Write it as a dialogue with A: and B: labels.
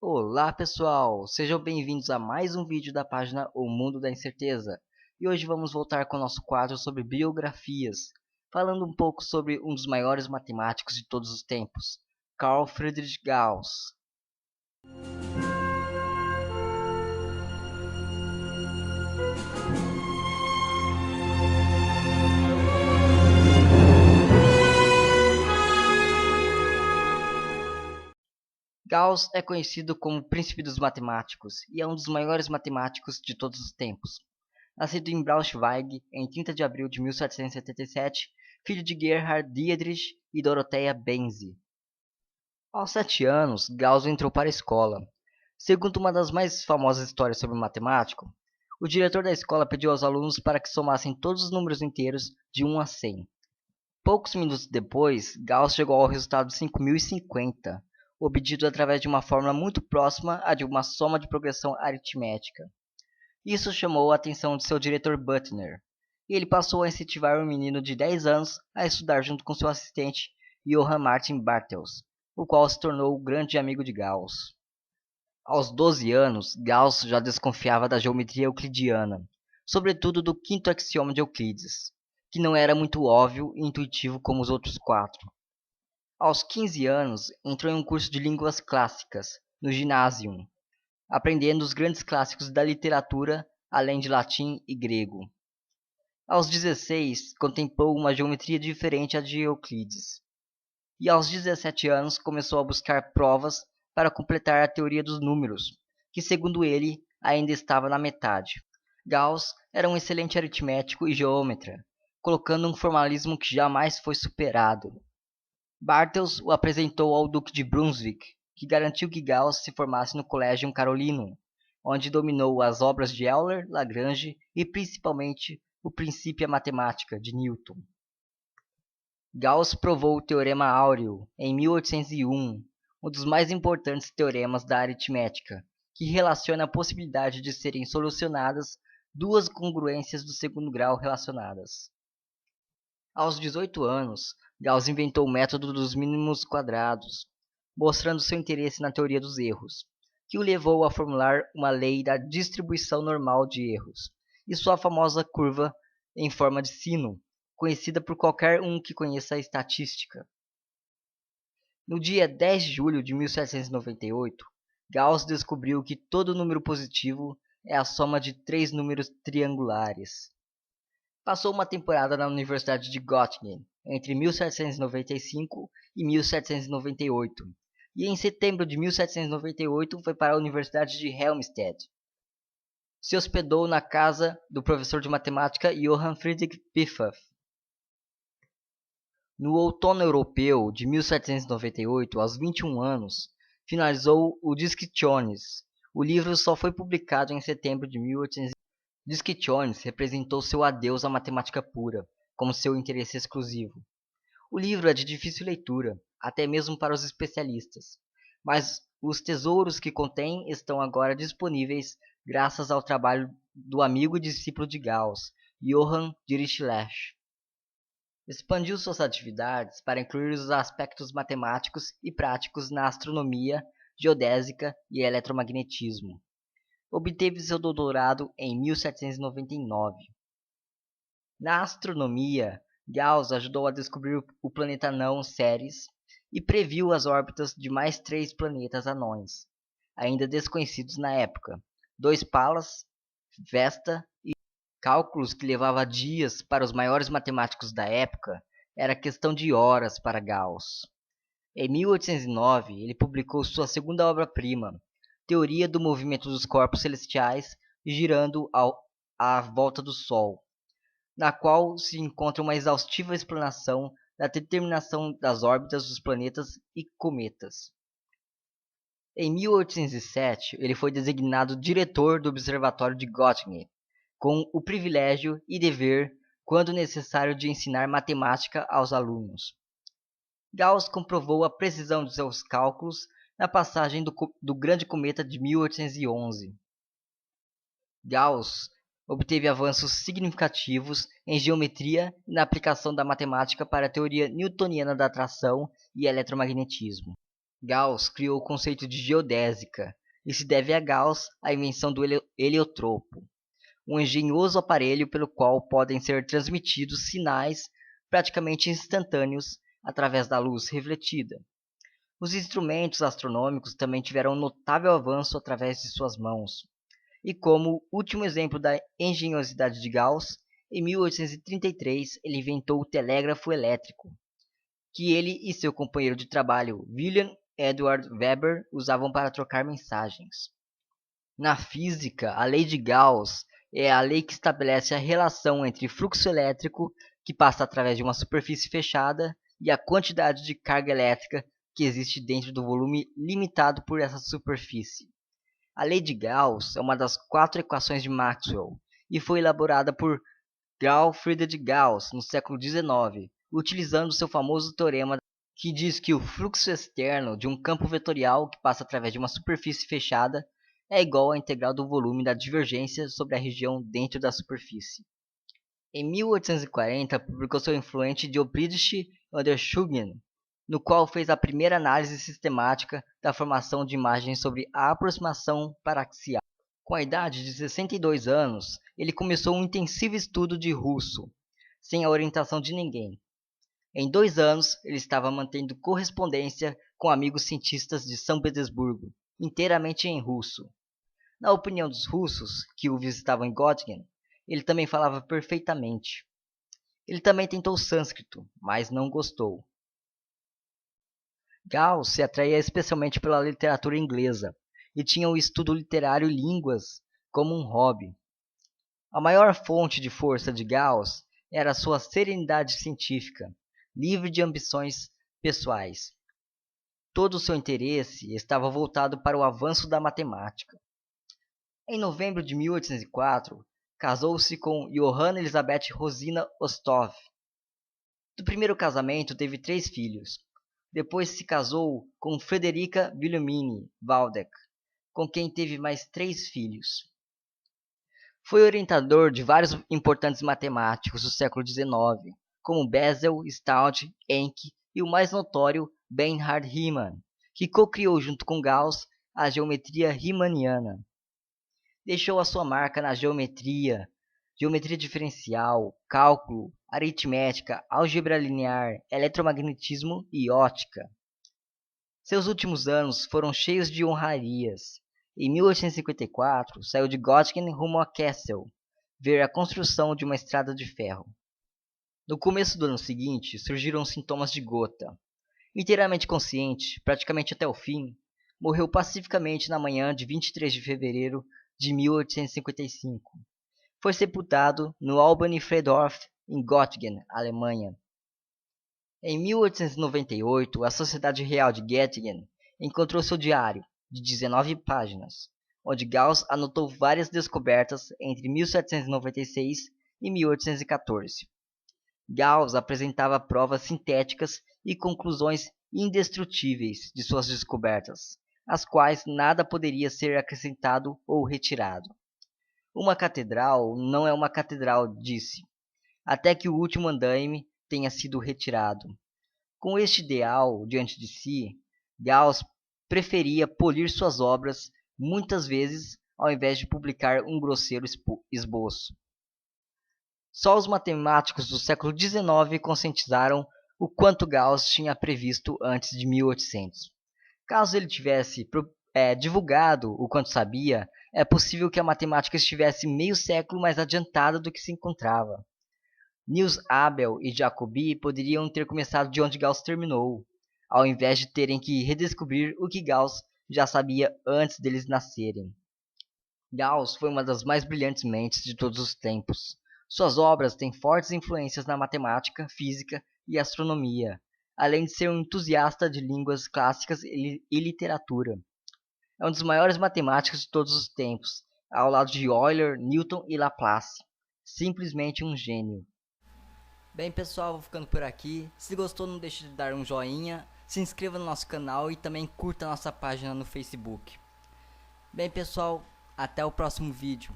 A: Olá pessoal, sejam bem-vindos a mais um vídeo da página O Mundo da Incerteza. E hoje vamos voltar com o nosso quadro sobre biografias, falando um pouco sobre um dos maiores matemáticos de todos os tempos, Carl Friedrich Gauss. Gauss é conhecido como o príncipe dos matemáticos e é um dos maiores matemáticos de todos os tempos. Nascido em Braunschweig em 30 de abril de 1777, filho de Gerhard Dietrich e Dorothea Benzi. Aos 7 anos, Gauss entrou para a escola. Segundo uma das mais famosas histórias sobre o matemático, o diretor da escola pediu aos alunos para que somassem todos os números inteiros de 1 a 100. Poucos minutos depois, Gauss chegou ao resultado de 5050, obtido através de uma fórmula muito próxima à de uma soma de progressão aritmética. Isso chamou a atenção de seu diretor Büttner, e ele passou a incentivar o menino de 10 anos a estudar junto com seu assistente Johann Martin Bartels, o qual se tornou o grande amigo de Gauss. Aos 12 anos, Gauss já desconfiava da geometria euclidiana, sobretudo do quinto axioma de Euclides, que não era muito óbvio e intuitivo como os outros 4. Aos 15 anos, entrou em um curso de línguas clássicas, no Gymnasium, aprendendo os grandes clássicos da literatura, além de latim e grego. Aos 16, contemplou uma geometria diferente à de Euclides. E aos 17 anos começou a buscar provas para completar a teoria dos números, que segundo ele ainda estava na metade. Gauss era um excelente aritmético e geômetra, colocando um formalismo que jamais foi superado. Bartels o apresentou ao Duque de Brunswick, que garantiu que Gauss se formasse no Collegium Carolinum, onde dominou as obras de Euler, Lagrange e principalmente o Principia Mathematica de Newton. Gauss provou o Teorema Áureo em 1801, um dos mais importantes teoremas da aritmética, que relaciona a possibilidade de serem solucionadas duas congruências do segundo grau relacionadas. Aos 18 anos, Gauss inventou o método dos mínimos quadrados, mostrando seu interesse na teoria dos erros, que o levou a formular uma lei da distribuição normal de erros, e sua famosa curva em forma de sino, conhecida por qualquer um que conheça a estatística. No dia 10 de julho de 1798, Gauss descobriu que todo número positivo é a soma de 3 números triangulares. Passou uma temporada na Universidade de Göttingen, entre 1795 e 1798, e em setembro de 1798 foi para a Universidade de Helmstedt. Se hospedou na casa do professor de matemática Johann Friedrich Pfaff. No outono europeu de 1798, aos 21 anos, finalizou o Disquisitiones. O livro só foi publicado em setembro de 1800. Disquisitiones representou seu adeus à matemática pura, como seu interesse exclusivo. O livro é de difícil leitura, até mesmo para os especialistas, mas os tesouros que contém estão agora disponíveis graças ao trabalho do amigo e discípulo de Gauss, Johann Dirichlet. Expandiu suas atividades para incluir os aspectos matemáticos e práticos na astronomia, geodésica e eletromagnetismo. Obteve seu doutorado em 1799. Na astronomia, Gauss ajudou a descobrir o planeta anão Ceres e previu as órbitas de mais 3 planetas anões, ainda desconhecidos na época, 2 Pallas, Vesta e cálculos que levava dias para os maiores matemáticos da época, era questão de horas para Gauss. Em 1809, ele publicou sua segunda obra-prima, Teoria do Movimento dos Corpos Celestiais girando à volta do Sol, na qual se encontra uma exaustiva explanação da determinação das órbitas dos planetas e cometas. Em 1807, ele foi designado diretor do Observatório de Göttingen, com o privilégio e dever, quando necessário, de ensinar matemática aos alunos. Gauss comprovou a precisão de seus cálculos na passagem do grande cometa de 1811. Gauss obteve avanços significativos em geometria e na aplicação da matemática para a teoria newtoniana da atração e eletromagnetismo. Gauss criou o conceito de geodésica, e se deve a Gauss a invenção do heliotropo, um engenhoso aparelho pelo qual podem ser transmitidos sinais praticamente instantâneos através da luz refletida. Os instrumentos astronômicos também tiveram um notável avanço através de suas mãos. E como último exemplo da engenhosidade de Gauss, em 1833 ele inventou o telégrafo elétrico, que ele e seu companheiro de trabalho William Edward Weber usavam para trocar mensagens. Na física, a lei de Gauss é a lei que estabelece a relação entre fluxo elétrico, que passa através de uma superfície fechada, e a quantidade de carga elétrica que existe dentro do volume limitado por essa superfície. A lei de Gauss é uma das 4 equações de Maxwell e foi elaborada por Carl Friedrich Gauss no século XIX, utilizando seu famoso teorema que diz que o fluxo externo de um campo vetorial que passa através de uma superfície fechada é igual à integral do volume da divergência sobre a região dentro da superfície. Em 1840, publicou seu influente Dietrich Untersuchungen, no qual fez a primeira análise sistemática da formação de imagens sobre a aproximação paraxial. Com a idade de 62 anos, ele começou um intensivo estudo de russo, sem a orientação de ninguém. Em 2 anos, ele estava mantendo correspondência com amigos cientistas de São Petersburgo, inteiramente em russo. Na opinião dos russos, que o visitavam em Göttingen, ele também falava perfeitamente. Ele também tentou sânscrito, mas não gostou. Gauss se atraía especialmente pela literatura inglesa e tinha o estudo literário e línguas como um hobby. A maior fonte de força de Gauss era sua serenidade científica, livre de ambições pessoais. Todo o seu interesse estava voltado para o avanço da matemática. Em novembro de 1804, casou-se com Johanna Elisabeth Rosina Ostov. Do primeiro casamento teve 3 filhos. Depois se casou com Frederica Wilhelmine Waldeck, com quem teve mais 3 filhos. Foi orientador de vários importantes matemáticos do século XIX, como Bessel, Staud, Encke e o mais notório Bernhard Riemann, que co-criou junto com Gauss a geometria riemanniana. Deixou a sua marca na geometria, geometria diferencial, cálculo, aritmética, álgebra linear, eletromagnetismo e ótica. Seus últimos anos foram cheios de honrarias. Em 1854, saiu de Göttingen rumo a Kassel, ver a construção de uma estrada de ferro. No começo do ano seguinte, surgiram sintomas de gota. Inteiramente consciente, praticamente até o fim, morreu pacificamente na manhã de 23 de fevereiro de 1855. Foi sepultado no Albany Friedhof, em Göttingen, Alemanha. Em 1898, a Sociedade Real de Göttingen encontrou seu diário, de 19 páginas, onde Gauss anotou várias descobertas entre 1796 e 1814. Gauss apresentava provas sintéticas e conclusões indestrutíveis de suas descobertas, às quais nada poderia ser acrescentado ou retirado. Uma catedral não é uma catedral, disse, até que o último andaime tenha sido retirado. Com este ideal diante de si, Gauss preferia polir suas obras muitas vezes ao invés de publicar um grosseiro esboço. Só os matemáticos do século XIX conscientizaram o quanto Gauss tinha previsto antes de 1800. Caso ele tivesse divulgado o quanto sabia, é possível que a matemática estivesse meio século mais adiantada do que se encontrava. Niels Abel e Jacobi poderiam ter começado de onde Gauss terminou, ao invés de terem que redescobrir o que Gauss já sabia antes deles nascerem. Gauss foi uma das mais brilhantes mentes de todos os tempos. Suas obras têm fortes influências na matemática, física e astronomia, além de ser um entusiasta de línguas clássicas e literatura. É um dos maiores matemáticos de todos os tempos, ao lado de Euler, Newton e Laplace. Simplesmente um gênio. Bem pessoal, vou ficando por aqui. Se gostou, não deixe de dar um joinha, se inscreva no nosso canal e também curta nossa página no Facebook. Bem pessoal, até o próximo vídeo.